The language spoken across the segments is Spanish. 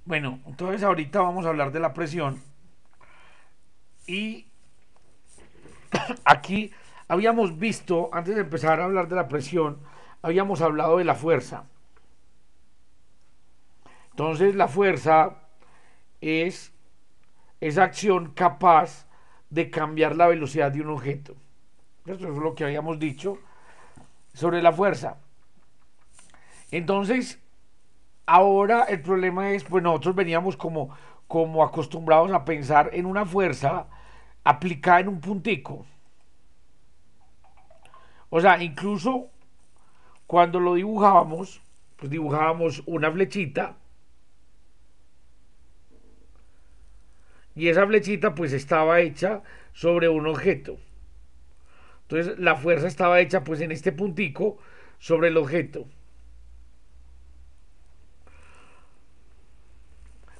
Bueno, entonces ahorita vamos a hablar de la presión y aquí habíamos visto, antes de empezar a hablar de la presión, habíamos hablado de la fuerza. Entonces la fuerza es esa acción capaz de cambiar la velocidad de un objeto. Eso es lo que habíamos dicho sobre la fuerza. Entonces, ahora el problema es, pues nosotros veníamos como acostumbrados a pensar en una fuerza aplicada en un puntico. O sea, incluso cuando lo dibujábamos, pues dibujábamos una flechita y esa flechita pues estaba hecha sobre un objeto. Entonces la fuerza estaba hecha pues en este puntico sobre el objeto.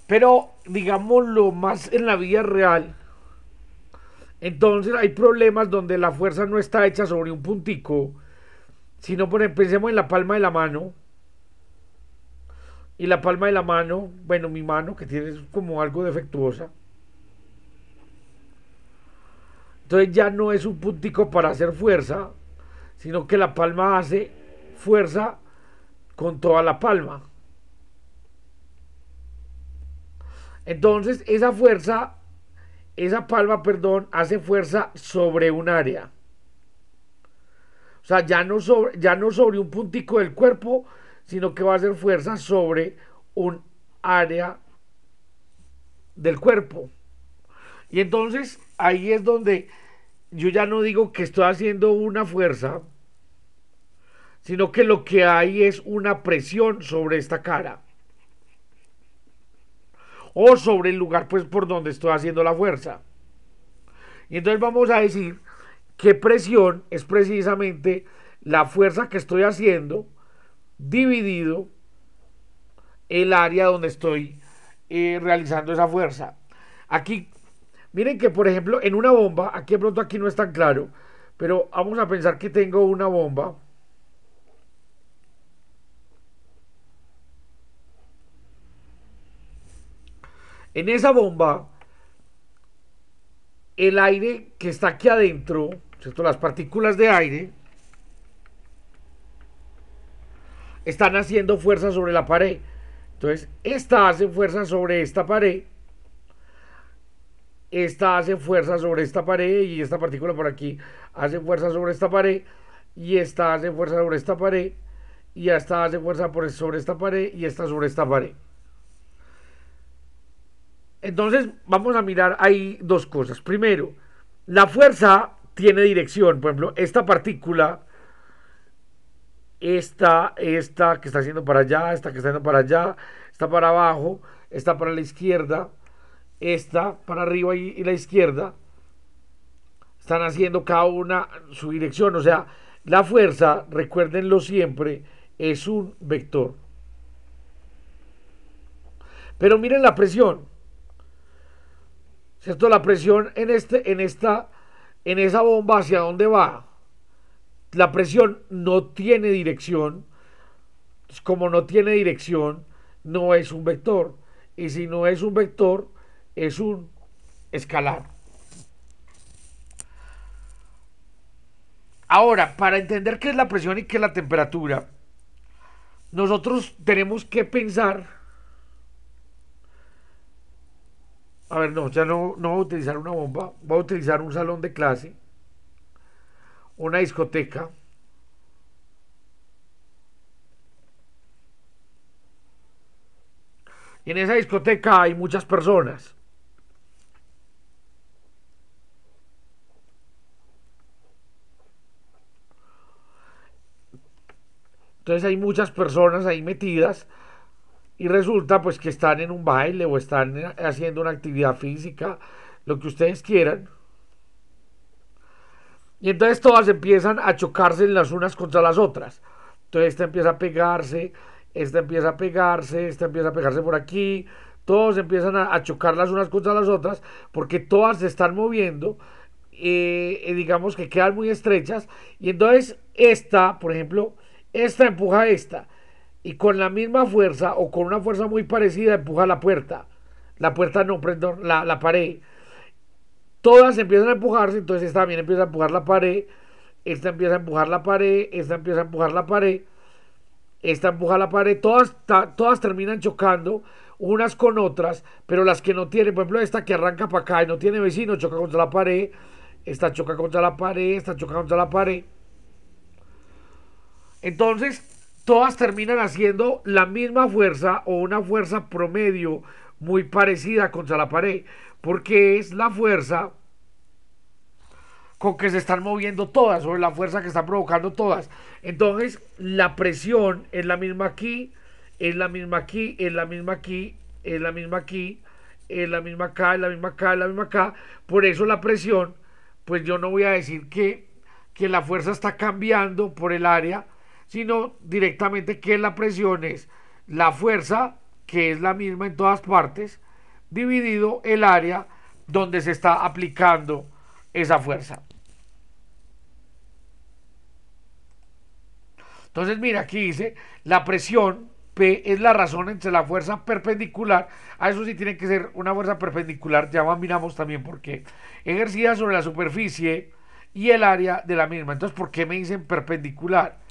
Pero digámoslo más en la vida real, entonces hay problemas donde la fuerza no está hecha sobre un puntico, sino por ejemplo, pensemos en la palma de la mano. Y la palma de la mano, bueno, mi mano que tiene como algo defectuosa. Entonces ya no es un puntico para hacer fuerza, sino que la palma hace fuerza con toda la palma. Entonces esa palma, perdón, hace fuerza sobre un área. O sea, ya no sobre un puntico del cuerpo, sino que va a hacer fuerza sobre un área del cuerpo. Y entonces ahí es donde yo ya no digo que estoy haciendo una fuerza, sino que lo que hay es una presión sobre esta cara o sobre el lugar pues por donde estoy haciendo la fuerza. Y entonces vamos a decir que presión es precisamente la fuerza que estoy haciendo dividido el área donde estoy realizando esa fuerza. Aquí, miren que por ejemplo en una bomba, aquí de pronto aquí no es tan claro, pero vamos a pensar que tengo una bomba. En esa bomba, el aire que está aquí adentro, ¿cierto? Las partículas de aire, están haciendo fuerza sobre la pared. Entonces, esta hace fuerza sobre esta pared, esta hace fuerza sobre esta pared y esta partícula por aquí hace fuerza sobre esta pared y esta hace fuerza sobre esta pared y esta hace fuerza sobre esta pared y esta sobre esta pared. Entonces, vamos a mirar ahí dos cosas. Primero, la fuerza tiene dirección. Por ejemplo, esta partícula, esta que está haciendo para allá, esta que está haciendo para allá, está para abajo, está para la izquierda, esta para arriba y la izquierda, están haciendo cada una su dirección. O sea, la fuerza, recuérdenlo siempre, es un vector. Pero miren la presión, ¿cierto? La presión en esa bomba, ¿hacia dónde va? La presión no tiene dirección. Como no tiene dirección, no es un vector. Y si no es un vector, es un escalar. Ahora, para entender qué es la presión y qué es la temperatura, nosotros tenemos que pensar, a ver, no, ya no voy a utilizar una bomba, voy a utilizar un salón de clase, una discoteca, y en esa discoteca hay muchas personas. Entonces hay muchas personas ahí metidas y resulta pues que están en un baile o están haciendo una actividad física, lo que ustedes quieran. Y entonces todas empiezan a chocarse las unas contra las otras. Entonces esta empieza a pegarse, esta empieza a pegarse, esta empieza a pegarse por aquí. Todos empiezan a chocar las unas contra las otras porque todas se están moviendo, digamos que quedan muy estrechas. Y entonces esta, por ejemplo, esta empuja a esta. y con la misma fuerza o con una fuerza muy parecida empuja la puerta. La puerta no, perdón, la pared. Todas empiezan a empujarse, entonces esta también empieza a empujar la pared, esta empieza a empujar la pared, esta empieza a empujar la pared, esta empuja la pared, todas terminan chocando unas con otras, pero las que no tienen, por ejemplo, esta que arranca para acá y no tiene vecino, choca contra la pared, esta choca contra la pared, esta choca contra la pared. Entonces, todas terminan haciendo la misma fuerza o una fuerza promedio muy parecida contra la pared, porque es la fuerza con que se están moviendo todas, o la fuerza que está provocando todas. Entonces, la presión es la misma aquí, es la misma aquí, es la misma aquí, es la misma aquí, es la misma acá, es la misma acá, es la misma acá. Por eso la presión, pues yo no voy a decir que la fuerza está cambiando por el área, sino directamente que la presión es la fuerza, que es la misma en todas partes, dividido el área donde se está aplicando esa fuerza. Entonces, mira, aquí dice, la presión P es la razón entre la fuerza perpendicular, a eso sí tiene que ser una fuerza perpendicular, ya miramos también por qué, ejercida sobre la superficie y el área de la misma. Entonces, ¿por qué me dicen perpendicular?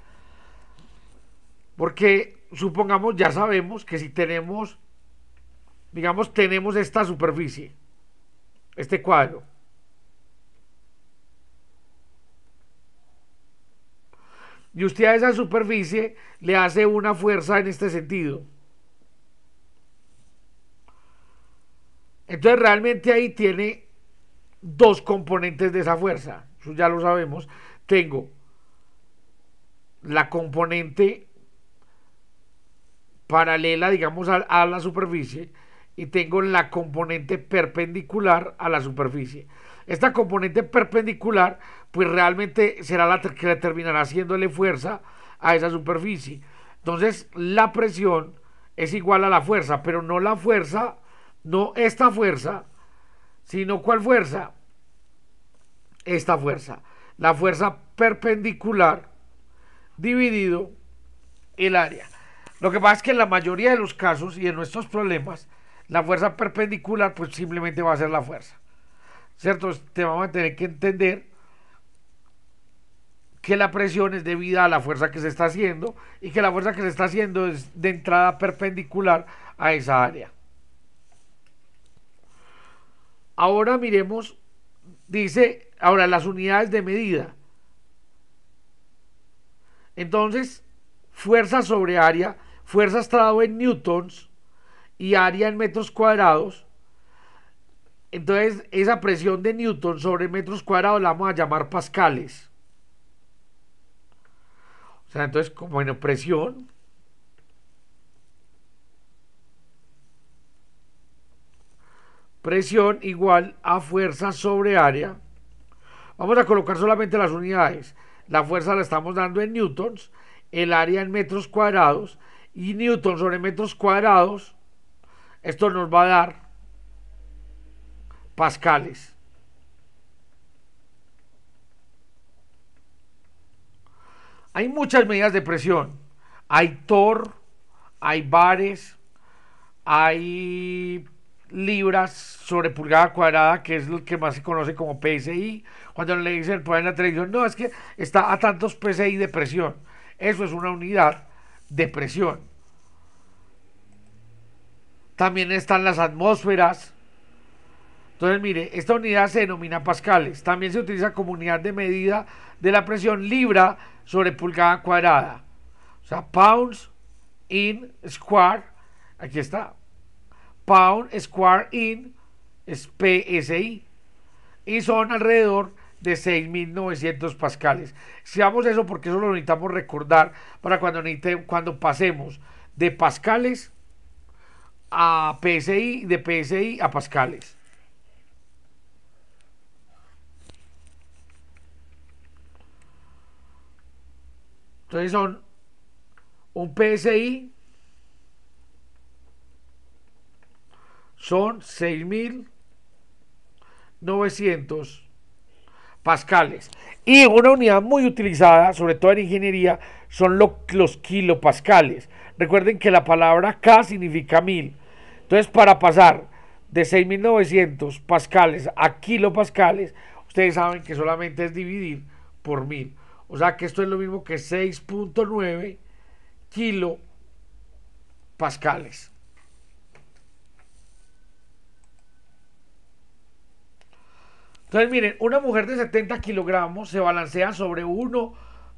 Porque supongamos, ya sabemos que si tenemos, digamos, tenemos esta superficie, este cuadro, y usted a esa superficie le hace una fuerza en este sentido. Entonces realmente ahí tiene dos componentes de esa fuerza, eso ya lo sabemos. Tengo la componente paralela, digamos, a la superficie, y tengo la componente perpendicular a la superficie. Esta componente perpendicular, pues realmente será la que le terminará haciéndole fuerza a esa superficie. Entonces, la presión es igual a la fuerza, pero no la fuerza, no esta fuerza, sino ¿cuál fuerza? Esta fuerza. La fuerza perpendicular dividido el área. Lo que pasa es que en la mayoría de los casos y en nuestros problemas, la fuerza perpendicular pues simplemente va a ser la fuerza. ¿Cierto? Te vamos a tener que entender que la presión es debida a la fuerza que se está haciendo y que la fuerza que se está haciendo es de entrada perpendicular a esa área. Ahora miremos, dice, ahora las unidades de medida. Entonces, fuerza sobre área, fuerza está dado en newtons y área en metros cuadrados. Entonces, esa presión de newton sobre metros cuadrados la vamos a llamar pascales. O sea, entonces, como en presión igual a fuerza sobre área. Vamos a colocar solamente las unidades. La fuerza la estamos dando en newtons, el área en metros cuadrados, y newton sobre metros cuadrados, esto nos va a dar pascales. Hay muchas medidas de presión. Hay torr, hay bares, hay libras sobre pulgada cuadrada, que es lo que más se conoce como PSI. Cuando le dicen por en la televisión, no, es que está a tantos PSI de presión. Eso es una unidad de presión. También están las atmósferas. Entonces, mire, esta unidad se denomina pascales. También se utiliza como unidad de medida de la presión libra sobre pulgada cuadrada. O sea, pounds in square. Aquí está. Pound square in es PSI. Y son alrededor de 6.900 pascales. Si vamos a eso, porque eso lo necesitamos recordar para cuando pasemos de pascales a PSI, de PSI a pascales. Entonces son un PSI son 6.900 pascales. Y una unidad muy utilizada, sobre todo en ingeniería, son los kilopascales. Recuerden que la palabra K significa 1000. Entonces, para pasar de 6900 pascales a kilopascales, ustedes saben que solamente es dividir por 1000. O sea que esto es lo mismo que 6.9 kilopascales. Entonces, miren, una mujer de 70 kilogramos se balancea sobre uno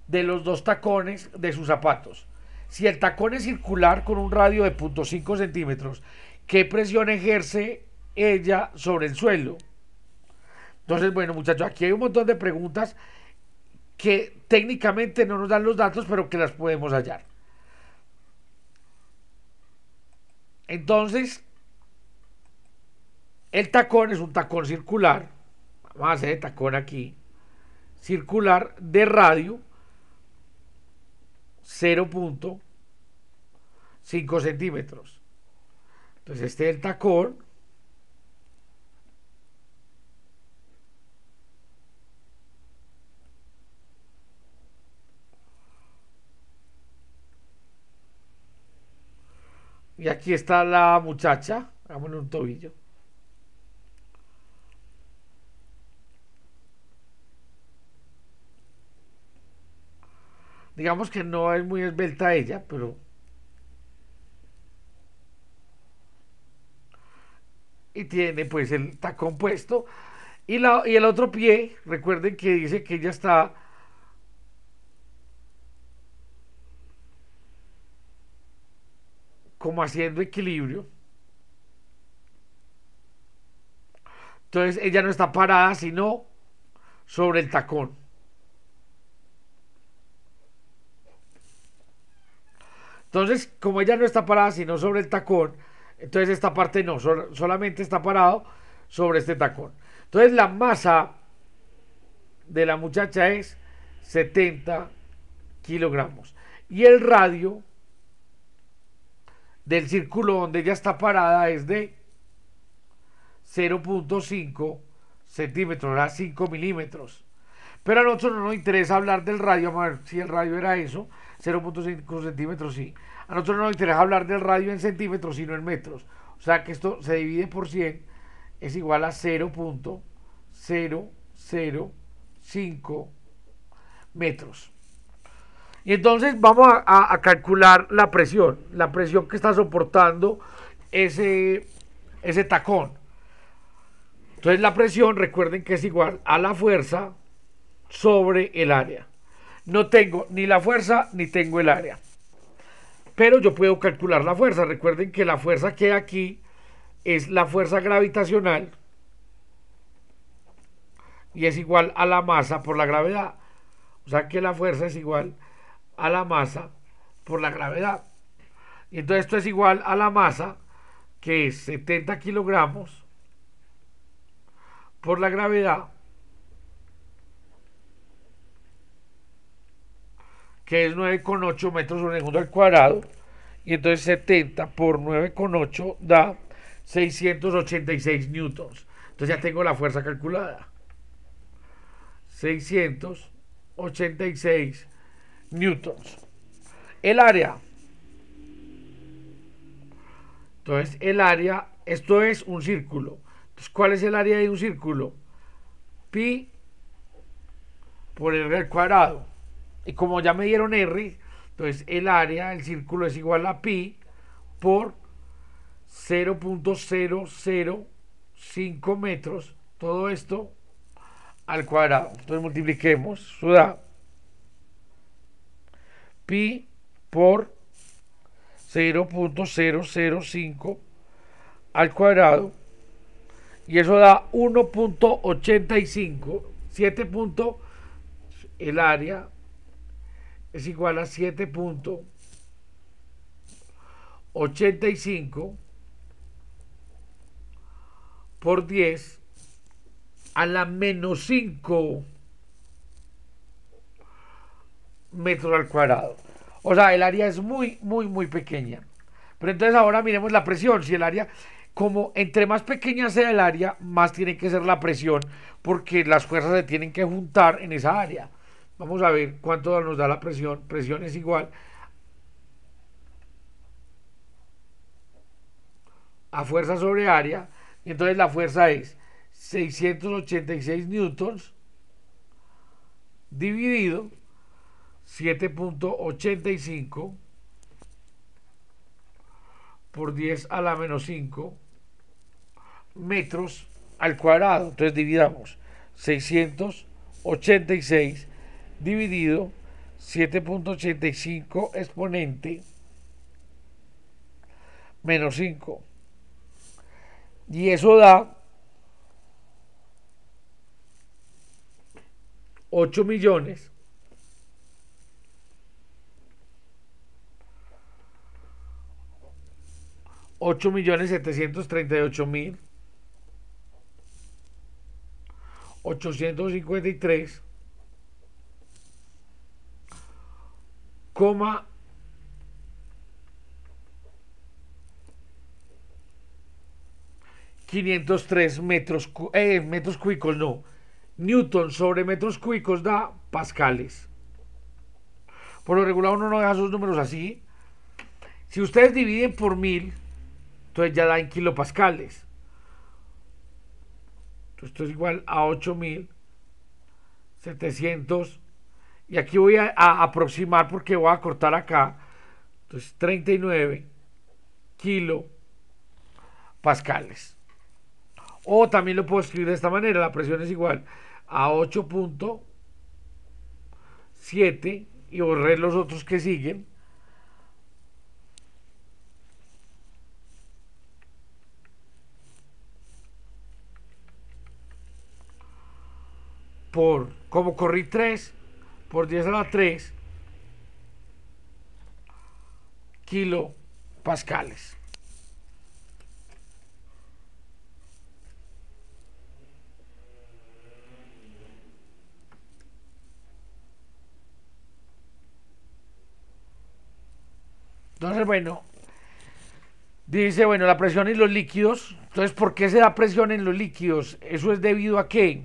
de los dos tacones de sus zapatos. Si el tacón es circular con un radio de 0.5 centímetros, ¿qué presión ejerce ella sobre el suelo? Entonces, bueno, muchachos, aquí hay un montón de preguntas que técnicamente no nos dan los datos, pero que las podemos hallar. Entonces, el tacón es un tacón circular. Vamos a hacer el tacón aquí. Circular de radio 0.5 centímetros. Entonces, este es el tacón. Y aquí está la muchacha. Hagámosle un tobillo. Digamos que no es muy esbelta ella, pero... Y tiene pues el tacón puesto. Y el otro pie, recuerden que dice que ella está como haciendo equilibrio. Entonces ella no está parada, sino sobre el tacón. Entonces, como ella no está parada, sino sobre el tacón, entonces esta parte no, solamente está parado sobre este tacón. Entonces la masa de la muchacha es 70 kilogramos. Y el radio del círculo donde ella está parada es de 0.5 centímetros, a 5 milímetros. Pero a nosotros no nos interesa hablar del radio, vamos a ver si el radio era eso, 0.5 centímetros, sí. A nosotros no nos interesa hablar del radio en centímetros, sino en metros. O sea que esto se divide por 100, es igual a 0.005 metros. Y entonces vamos a calcular la presión que está soportando ese tacón. Entonces la presión, recuerden que es igual a la fuerza sobre el área. No tengo ni la fuerza ni tengo el área. Pero yo puedo calcular la fuerza. Recuerden que la fuerza que hay aquí es la fuerza gravitacional y es igual a la masa por la gravedad. O sea que la fuerza es igual a la masa por la gravedad. Y entonces esto es igual a la masa, que es 70 kilogramos por la gravedad, que es 9,8 metros sobre segundo al cuadrado. Y entonces 70 por 9,8 da 686 newtons. Entonces ya tengo la fuerza calculada. 686 newtons. El área. Entonces el área, esto es un círculo. Entonces, ¿cuál es el área de un círculo? Pi por R al cuadrado. Y como ya me dieron R, entonces el área del círculo es igual a pi por 0.005 metros. Todo esto al cuadrado. Entonces multipliquemos. Eso da pi por 0.005 al cuadrado. Y eso da 1.85. 7. El área es igual a 7.85 por 10 a la menos 5 metros al cuadrado. O sea, el área es muy, muy, muy pequeña. Pero entonces ahora miremos la presión. Si el área, como entre más pequeña sea el área, más tiene que ser la presión, porque las fuerzas se tienen que juntar en esa área. Vamos a ver cuánto nos da la presión. Presión es igual a fuerza sobre área, y entonces la fuerza es 686 newtons dividido 7.85 por 10 a la menos 5 metros al cuadrado. Entonces dividamos 686 dividido 7.85 exponente menos 5. Y eso da 8 millones 8.738.000 853 coma 503 metros cúbicos, no, newton sobre metros cúbicos da pascales. Por lo regular uno no deja esos números así. Si ustedes dividen por 1000, entonces ya da en kilopascales. Entonces esto es igual a 8.700. Y aquí voy a aproximar porque voy a cortar acá. Entonces 39 kilopascales. O también lo puedo escribir de esta manera. La presión es igual a 8.7 y borré los otros que siguen. Por, como corrí 3, por 10 a la 3 kilopascales. Entonces, bueno, dice, bueno, la presión en los líquidos. Entonces, ¿por qué se da presión en los líquidos? Eso es debido a qué?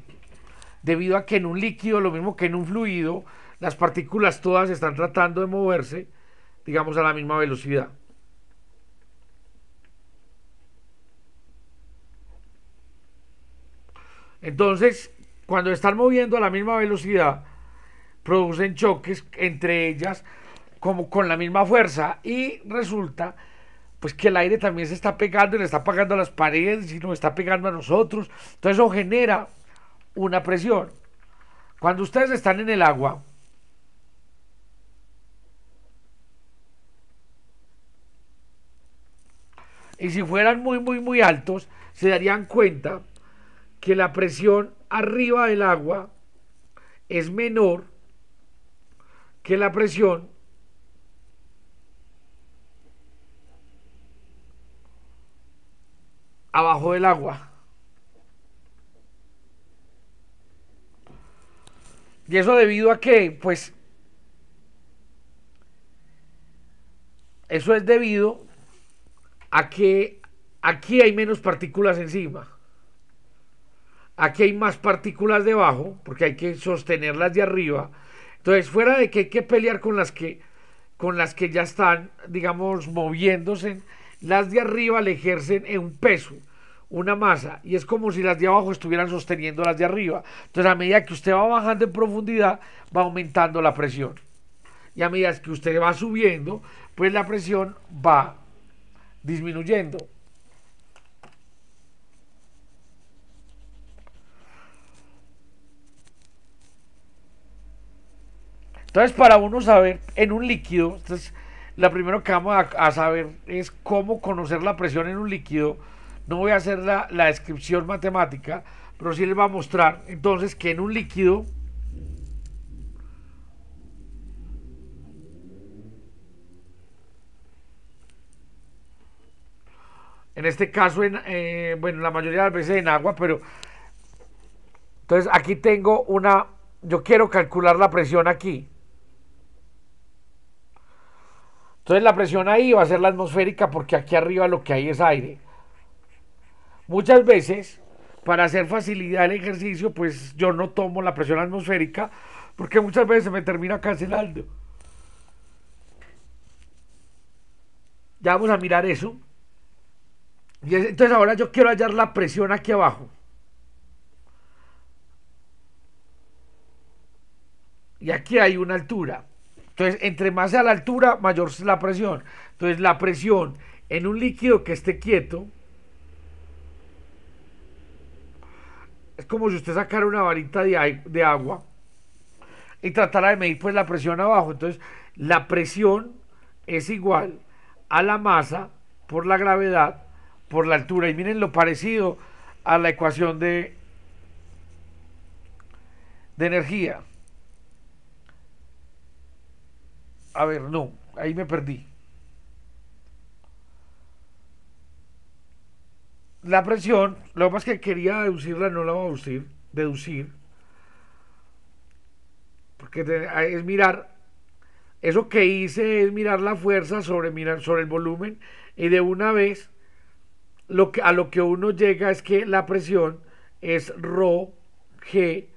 Debido a que en un líquido, lo mismo que en un fluido, las partículas todas están tratando de moverse, digamos, a la misma velocidad. Entonces, cuando están moviendo a la misma velocidad, producen choques entre ellas como con la misma fuerza y resulta pues que el aire también se está pegando y le está pegando a las paredes y nos está pegando a nosotros. Entonces eso genera una presión. Cuando ustedes están en el agua, y si fueran muy altos, se darían cuenta que la presión arriba del agua es menor que la presión abajo del agua. ¿Y eso debido a qué? Pues eso es debido a que aquí hay menos partículas encima. Aquí hay más partículas debajo, porque hay que sostenerlas de arriba. Entonces, fuera de que hay que pelear con las que ya están, digamos, moviéndose, las de arriba le ejercen un peso, una masa, y es como si las de abajo estuvieran sosteniendo las de arriba. Entonces, a medida que usted va bajando en profundidad, va aumentando la presión. Y a medida que usted va subiendo, pues la presión va disminuyendo. Entonces, para uno saber en un líquido, entonces, lo primero que vamos a saber es cómo conocer la presión en un líquido. No voy a hacer la descripción matemática, pero sí les voy a mostrar entonces que en un líquido, en este caso, bueno, la mayoría de las veces en agua, pero entonces aquí tengo yo quiero calcular la presión aquí. Entonces la presión ahí va a ser la atmosférica porque aquí arriba lo que hay es aire. Muchas veces, para hacer facilidad el ejercicio, pues yo no tomo la presión atmosférica porque muchas veces se me termina cancelando. Ya vamos a mirar eso. Entonces ahora yo quiero hallar la presión aquí abajo. Y aquí hay una altura. Entonces, entre más sea la altura, mayor es la presión. Entonces, la presión en un líquido que esté quieto es como si usted sacara una varita de agua y tratara de medir pues la presión abajo. Entonces, la presión es igual a la masa por la gravedad por la altura. Y miren lo parecido a la ecuación de energía. A ver, no, ahí me perdí. La presión, lo que pasa es que quería deducirla, no la voy a deducir, porque es mirar, eso que hice es mirar la fuerza mirar sobre el volumen y de una vez a lo que uno llega es que la presión es rho g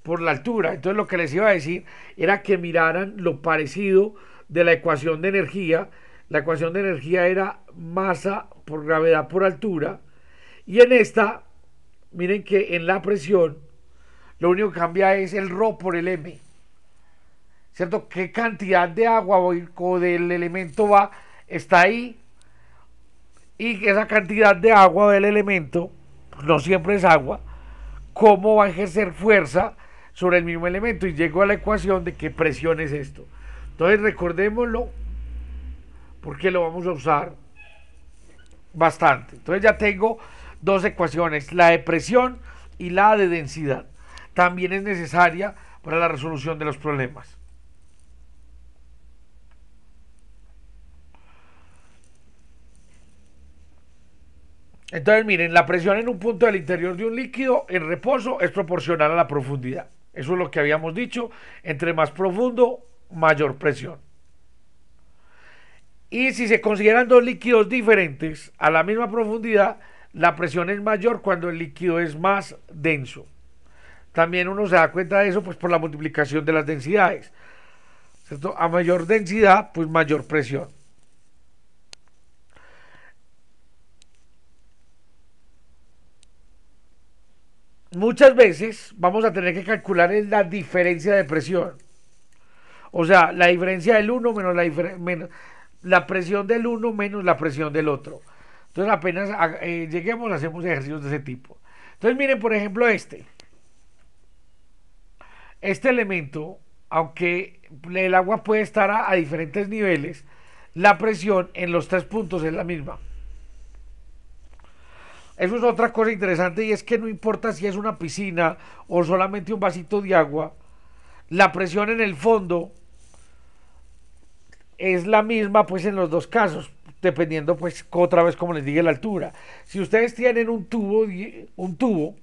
por la altura. Entonces lo que les iba a decir era que miraran lo parecido de la ecuación de energía. La ecuación de energía era masa por gravedad por altura. Y en esta, miren que en la presión, lo único que cambia es el rho por el m. ¿Cierto? ¿Qué cantidad de agua o del elemento va? Está ahí. Y esa cantidad de agua del elemento, no siempre es agua, ¿cómo va a ejercer fuerza sobre el mismo elemento? Y llego a la ecuación de qué presión es esto. Entonces recordémoslo porque lo vamos a usar bastante. Entonces ya tengo dos ecuaciones, la de presión y la de densidad. También es necesaria para la resolución de los problemas. Entonces miren, la presión en un punto del interior de un líquido en reposo es proporcional a la profundidad. Eso es lo que habíamos dicho. Entre más profundo, mayor presión. Y si se consideran dos líquidos diferentes a la misma profundidad, la presión es mayor cuando el líquido es más denso. También uno se da cuenta de eso pues por la multiplicación de las densidades. ¿Cierto? A mayor densidad, pues mayor presión. Muchas veces vamos a tener que calcular la diferencia de presión. O sea, la diferencia del uno menos la presión del uno menos la presión del otro. Entonces apenas lleguemos hacemos ejercicios de ese tipo. Entonces miren por ejemplo este elemento, aunque el agua puede estar a diferentes niveles, la presión en los tres puntos es la misma. Eso es otra cosa interesante y es que no importa si es una piscina o solamente un vasito de agua, la presión en el fondo es la misma pues en los dos casos, dependiendo pues otra vez como les dije la altura. Si ustedes tienen un tubo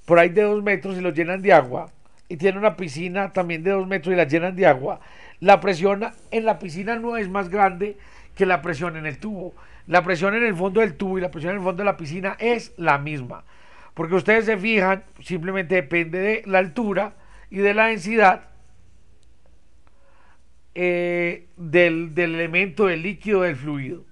por ahí de 2 metros y lo llenan de agua y tienen una piscina también de 2 metros y la llenan de agua, la presión en la piscina no es más grande que la presión en el tubo. La presión en el fondo del tubo y la presión en el fondo de la piscina es la misma. Porque ustedes se fijan, simplemente depende de la altura y de la densidad del elemento, del líquido, del fluido.